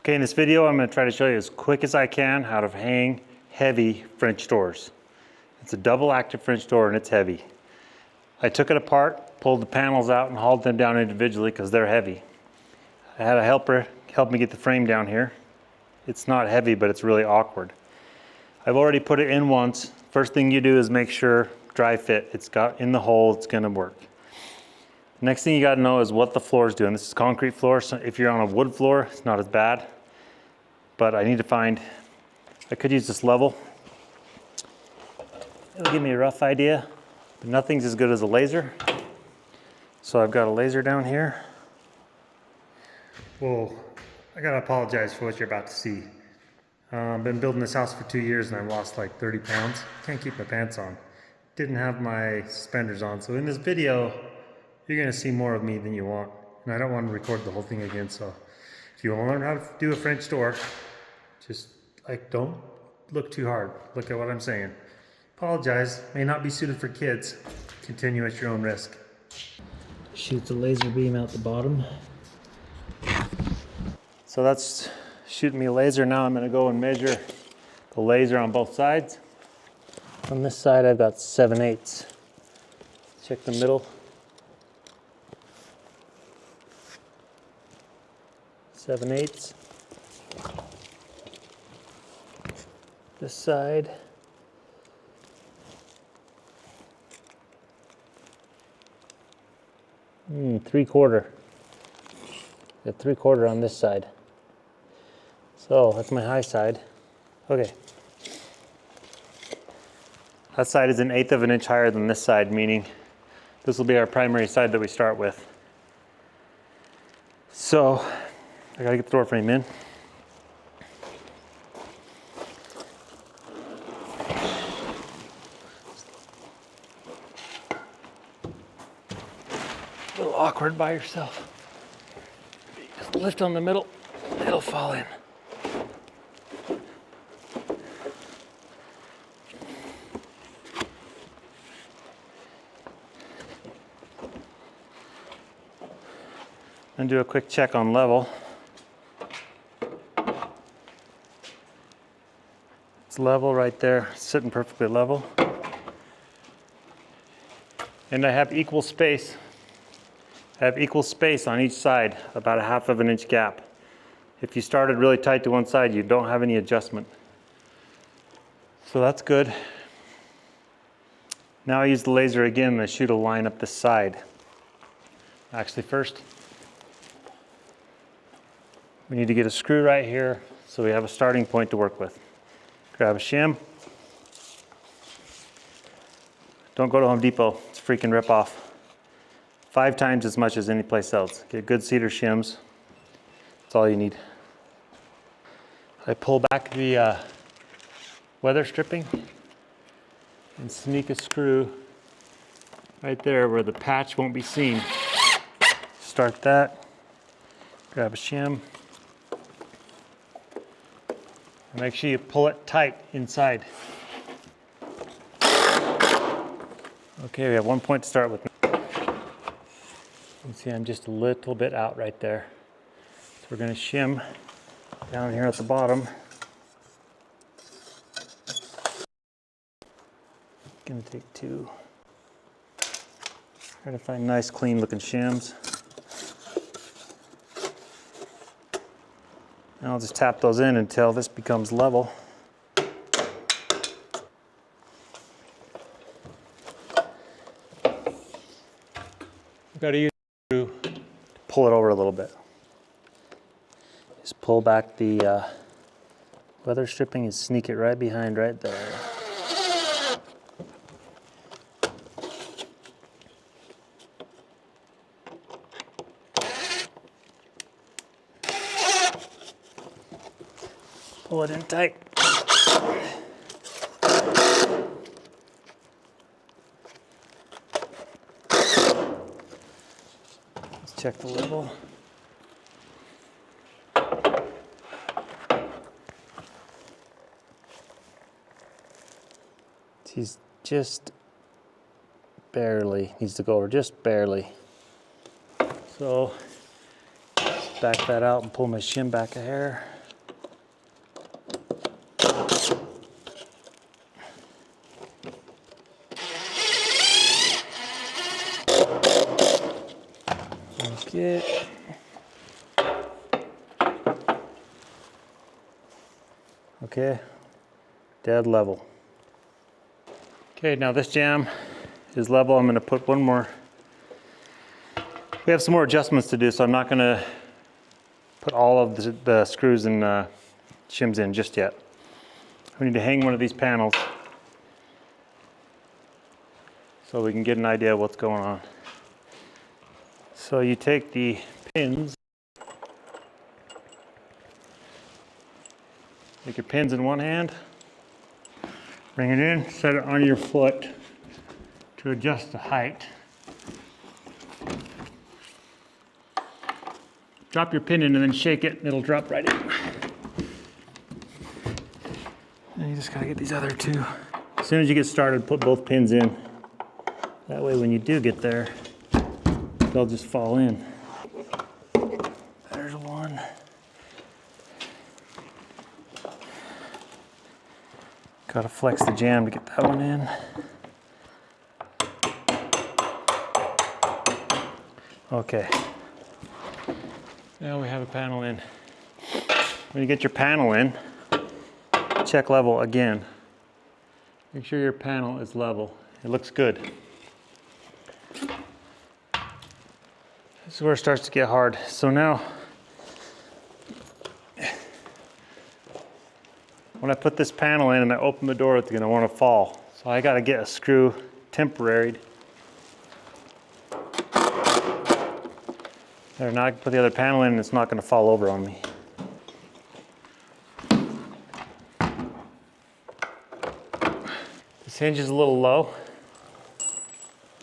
Okay, in this video, I'm going to try to show you as quick as I can how to hang heavy French doors. It's a double active French door and it's heavy. I took it apart, pulled the panels out and hauled them down individually because they're heavy. I had a helper help me get the frame down here. It's not heavy, but it's really awkward. I've already put it in once. First thing you do is make sure dry fit. It's got in the hole, it's going to work. Next thing you got to know is what the floor is doing. This is concrete floor, so if you're on a wood floor, it's not as bad. But I need to find, I could use this level. It'll give me a rough idea, but nothing's as good as a laser. So I've got a laser down here. Whoa, I gotta apologize for what you're about to see. I've been building this house for 2 years and I've lost like 30 pounds. Can't keep my pants on. Didn't have my suspenders on. So in this video, you're gonna see more of me than you want. And I don't want to record the whole thing again, so if you want to learn how to do a French door, just like don't look too hard. Look at what I'm saying. Apologize, may not be suited for kids. Continue at your own risk. Shoot the laser beam out the bottom. So that's shooting me a laser. Now I'm gonna go and measure the laser on both sides. On this side I've got 7/8. Check the middle. 7/8. This side. 3/4. Got 3/4 on this side. So that's my high side. Okay. That side is 1/8 of an inch higher than this side, meaning this will be our primary side that we start with. So I gotta get the door frame in. A little awkward by yourself. Just lift on the middle, it'll fall in. And do a quick check on level. It's level right there, sitting perfectly level. And I have equal space. I have equal space on each side, about 1/2 of an inch gap. If you started really tight to one side, you don't have any adjustment. So that's good. Now I use the laser again and I shoot a line up this side. Actually first, we need to get a screw right here so we have a starting point to work with. Grab a shim. Don't go to Home Depot, it's a freaking rip off. 5 times as much as any place else. Get good cedar shims, that's all you need. I pull back the weather stripping and sneak a screw right there where the patch won't be seen. Start that, grab a shim. And make sure you pull it tight inside. Okay, we have 1 point to start with. You can see I'm just a little bit out right there. So we're going to shim down here at the bottom. Going to take 2. Try to find nice clean looking shims. And I'll just tap those in until this becomes level. I've got to use a screw to pull it over a little bit. Just pull back the weather stripping and sneak it right behind right there. Pull it in tight. Let's check the level. He's just barely, needs to go over just barely. So back that out and pull my shim back a hair. Get okay, dead level. Okay, now this jam is level. I'm going to put one more. We have some more adjustments to do, so I'm not going to put all of the screws and shims in just yet. We need to hang one of these panels so we can get an idea of what's going on. So you take the pins, take your pins in one hand, bring it in, set it on your foot to adjust the height. Drop your pin in and then shake it and it'll drop right in. And you just gotta get these other two. As soon as you get started, put both pins in. That way when you do get there, they'll just fall in. There's one. Gotta flex the jam to get that one in. Okay. Now we have a panel in. When you get your panel in, check level again. Make sure your panel is level. It looks good. This is where it starts to get hard. So now, when I put this panel in and I open the door, it's gonna wanna fall. So I gotta get a screw temporaried. There, now I can put the other panel in and it's not gonna fall over on me. This hinge is a little low.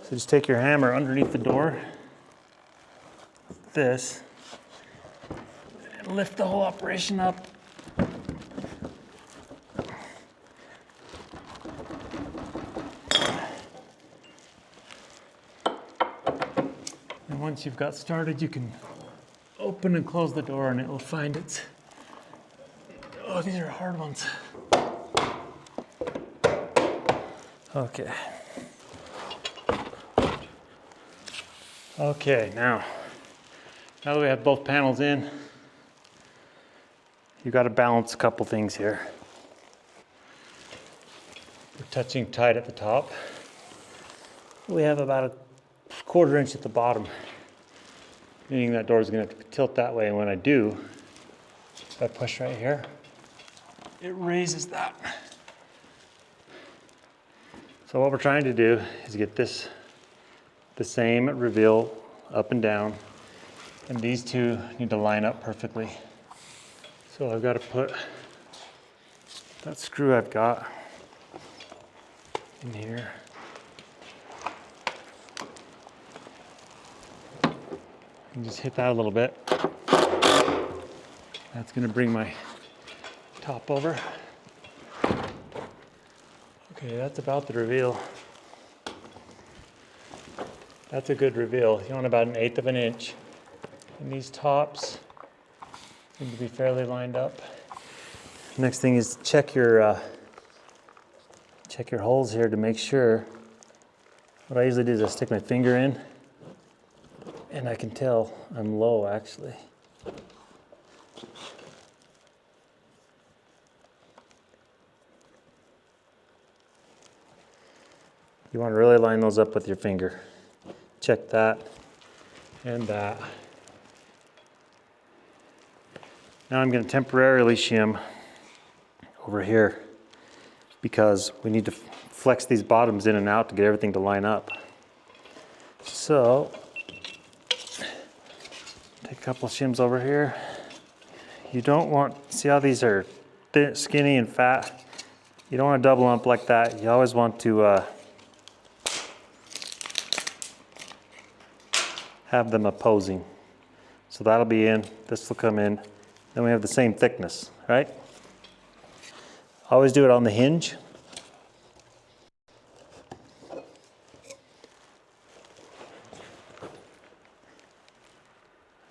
So just take your hammer underneath the door, this, and lift the whole operation up. And once you've got started, you can open and close the door and it will find its, oh, these are hard ones. Okay. Okay, now that we have both panels in, you got to balance a couple things here. We're touching tight at the top. We have about a 1/4 inch at the bottom, meaning that door is going to tilt that way. And when I do, if I push right here, it raises that. So what we're trying to do is get this the same reveal up and down, and these two need to line up perfectly. So I've got to put that screw I've got in here. And just hit that a little bit. That's going to bring my top over. Okay, that's about the reveal. That's a good reveal. You want about 1/8 of an inch. And these tops need to be fairly lined up. Next thing is check your holes here to make sure. What I usually do is I stick my finger in and I can tell I'm low actually. You want to really line those up with your finger. Check that and that. Now I'm going to temporarily shim over here because we need to flex these bottoms in and out to get everything to line up. So, take a couple of shims over here. You don't want, see how these are thin, skinny and fat? You don't want to double up like that. You always want to have them opposing. So that'll be in, this will come in, then we have the same thickness, right? Always do it on the hinge.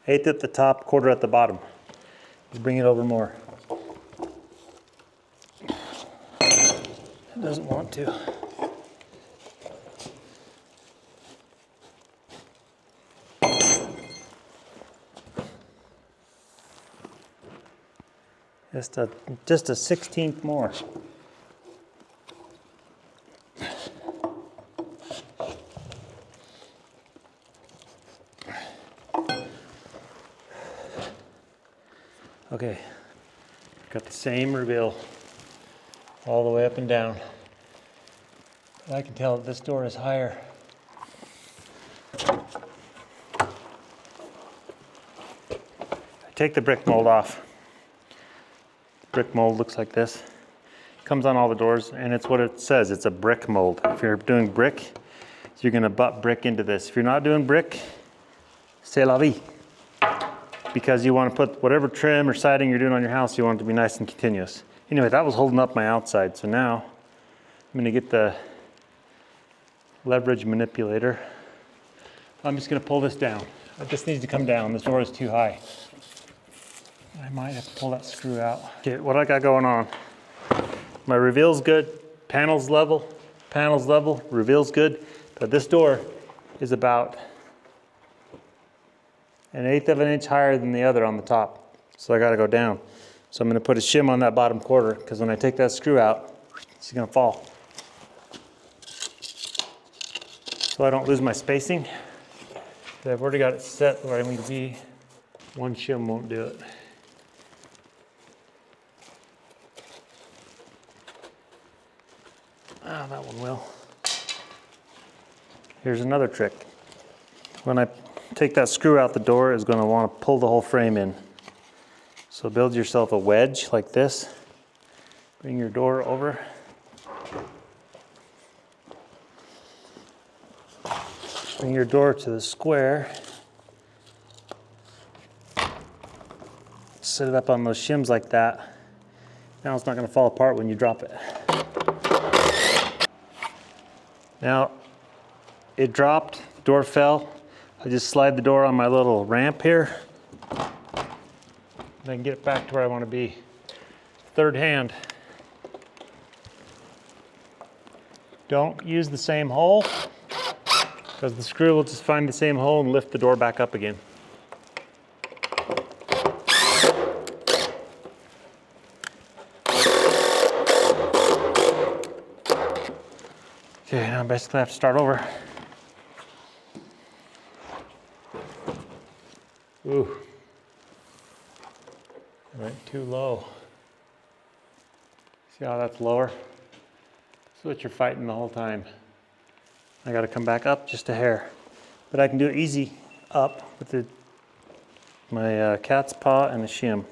Eighth at the top, 1/4 at the bottom. Just bring it over more. It doesn't want to. Just a 16th more. Okay, got the same reveal all the way up and down. But I can tell that this door is higher. Take the brick mold off. Brick mold looks like this. Comes on all the doors, and it's what it says. It's a brick mold. If you're doing brick, you're gonna butt brick into this. If you're not doing brick, c'est la vie. Because you want to put whatever trim or siding you're doing on your house, you want it to be nice and continuous. Anyway, that was holding up my outside, so now I'm gonna get the leverage manipulator. I'm just gonna pull this down. This needs to come down. This door is too high. I might have to pull that screw out. Okay, what I got going on. My reveal's good, panels level, reveal's good, but this door is about 1/8 of an inch higher than the other on the top. So I gotta go down. So I'm gonna put a shim on that bottom quarter, because when I take that screw out, it's gonna fall. So I don't lose my spacing. I've already got it set where I need to be. One shim won't do it. Ah, that one will. Here's another trick. When I take that screw out, the door is going to want to pull the whole frame in. So build yourself a wedge like this. Bring your door over. Bring your door to the square. Set it up on those shims like that. Now it's not going to fall apart when you drop it. Now it dropped, the door fell. I just slide the door on my little ramp here. And I can get it back to where I want to be. Third hand. Don't use the same hole, because the screw will just find the same hole and lift the door back up again. Okay, now I basically have to start over. Ooh, I went too low. See how that's lower? That's what you're fighting the whole time. I gotta come back up just a hair. But I can do it easy up with my cat's paw and a shim.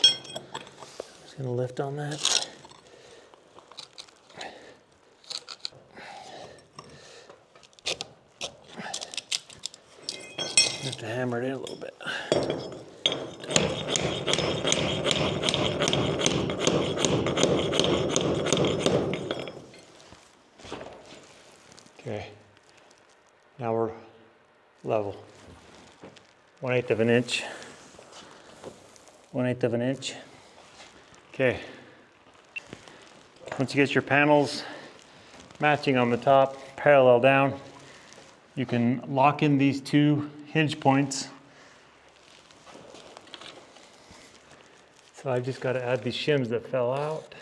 Just gonna lift on that. Have to hammer it in a little bit. Okay, now we're level. 1/8 of an inch. 1/8 of an inch. Okay. Once you get your panels matching on the top, parallel down, you can lock in these two hinge points. So I've just got to add these shims that fell out.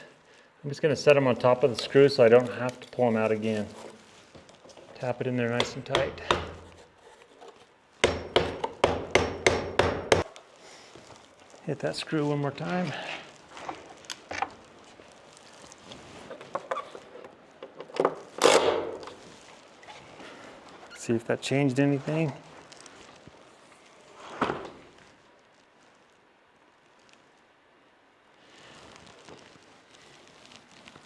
I'm just going to set them on top of the screw so I don't have to pull them out again. Tap it in there nice and tight. Hit that screw one more time. See if that changed anything.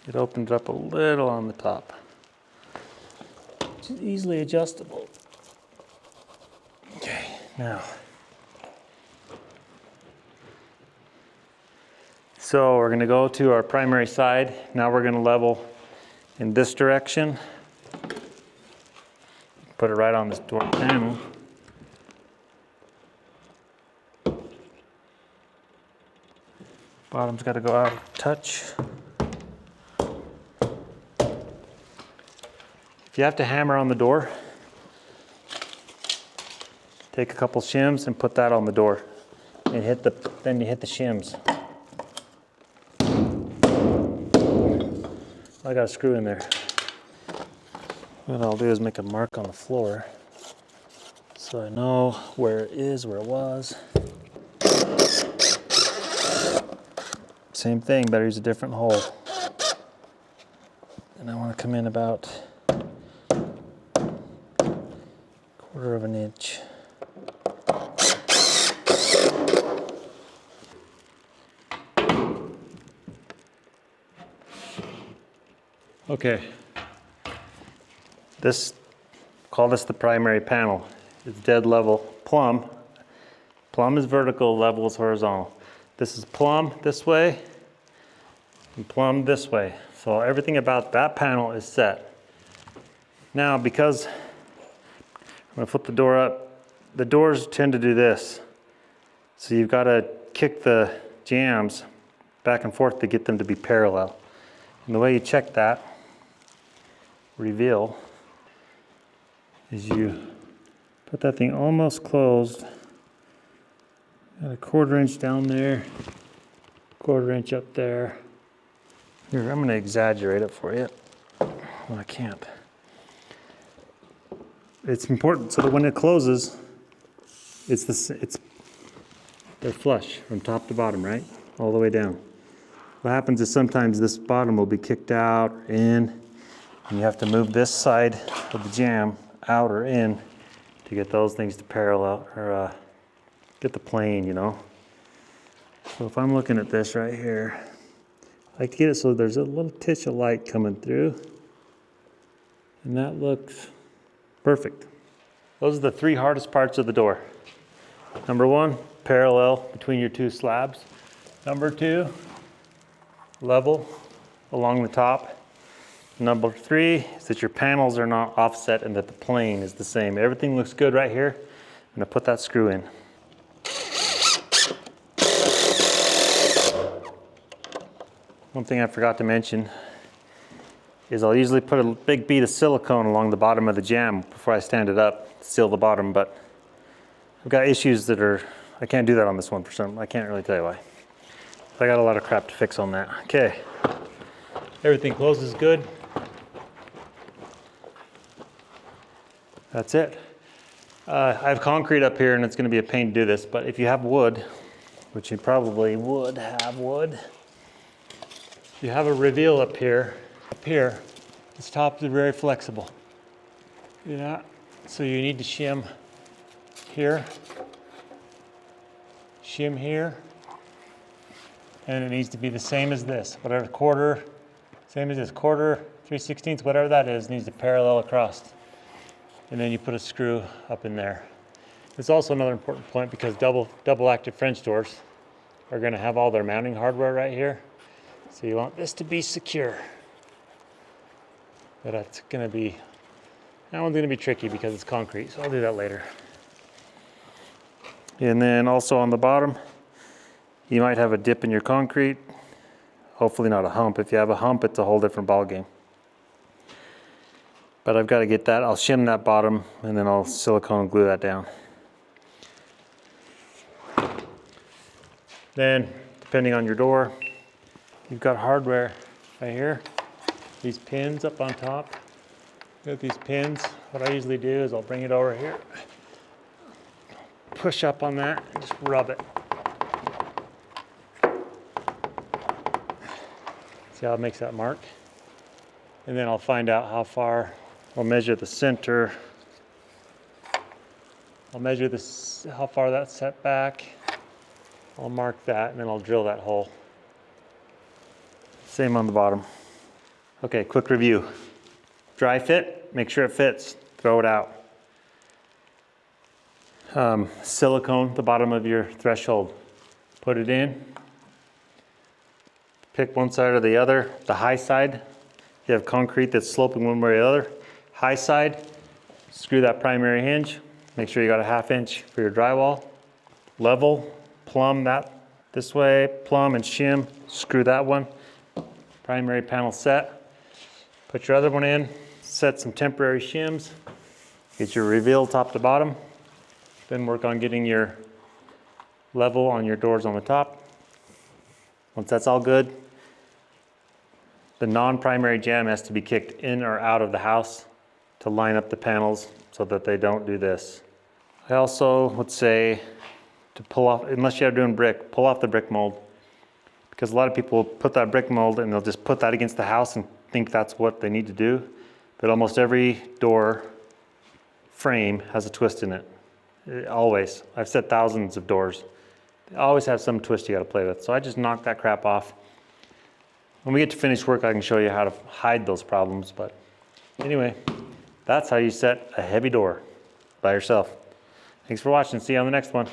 It opened up a little on the top. Which is easily adjustable. Okay, now. So we're gonna go to our primary side. Now we're gonna level in this direction. Put it right on this door panel. Bottom's gotta go out of touch. If you have to hammer on the door, take a couple shims and put that on the door. and then you hit the shims. I got a screw in there. What I'll do is make a mark on the floor so I know where it is, where it was. Same thing, better use a different hole. And I want to come in about 1/4 of an inch. Okay, call this the primary panel. It's dead level. Plumb is vertical, level is horizontal. This is plumb this way and plumb this way. So everything about that panel is set. Now, because I'm gonna flip the door up, the doors tend to do this. So you've got to kick the jambs back and forth to get them to be parallel. And the way you check that, reveal, is you put that thing almost closed, got a 1/4 inch down there, 1/4 inch up there. Here, I'm going to exaggerate it for you. Well, I can't. It's important so that when it closes, they're flush from top to bottom, right? All the way down. What happens is sometimes this bottom will be kicked out or in, and you have to move this side of the jamb out or in to get those things to parallel or get the plane, you know. So if I'm looking at this right here, I like to get it so there's a little titch of light coming through, and that looks perfect. Those are the 3 hardest parts of the door. Number 1, parallel between your 2 slabs. Number 2, level along the top. Number 3 is that your panels are not offset and that the plane is the same. Everything looks good right here. I'm going to put that screw in. One thing I forgot to mention is I'll usually put a big bead of silicone along the bottom of the jamb before I stand it up to seal the bottom, but I've got issues that I can't do that on this one for some, I can't really tell you why. I got a lot of crap to fix on that. Okay, everything closes good. That's it. I have concrete up here and it's going to be a pain to do this, but if you have wood, which you probably would have wood, you have a reveal up here. This top is very flexible. Yeah, so you need to shim here, shim here, and it needs to be the same as this. Whatever 1/4, same as this, 1/4, 3/16, whatever that is, needs to parallel across. And then you put a screw up in there. It's also another important point because double active French doors are going to have all their mounting hardware right here. So you want this to be secure. But that one's going to be tricky because it's concrete, so I'll do that later. And then also on the bottom, you might have a dip in your concrete. Hopefully not a hump. If you have a hump, it's a whole different ballgame. But I've got to get that. I'll shim that bottom and then I'll silicone glue that down. Then, depending on your door, you've got hardware right here. These pins up on top. Got these pins. What I usually do is I'll bring it over here, push up on that, and just rub it. See how it makes that mark? And then I'll find out how far. I'll measure the center. I'll measure this, how far that's set back. I'll mark that and then I'll drill that hole. Same on the bottom. Okay, quick review. Dry fit, make sure it fits, throw it out. Silicone the bottom of your threshold. Put it in. Pick one side or the other. The high side, you have concrete that's sloping one way or the other. High side, screw that primary hinge. Make sure you got a 1/2 inch for your drywall. Level, plumb that this way, plumb and shim, screw that one. Primary panel set. Put your other one in, set some temporary shims. Get your reveal top to bottom. Then work on getting your level on your doors on the top. Once that's all good, the non-primary jamb has to be kicked in or out of the house to line up the panels so that they don't do this. I also would say to pull off, unless you're doing brick, pull off the brick mold. Because a lot of people put that brick mold and they'll just put that against the house and think that's what they need to do. But almost every door frame has a twist in it. Always. I've set thousands of doors. They always have some twist you gotta play with. So I just knock that crap off. When we get to finished work, I can show you how to hide those problems. But anyway, that's how you set a heavy door by yourself. Thanks for watching. See you on the next one.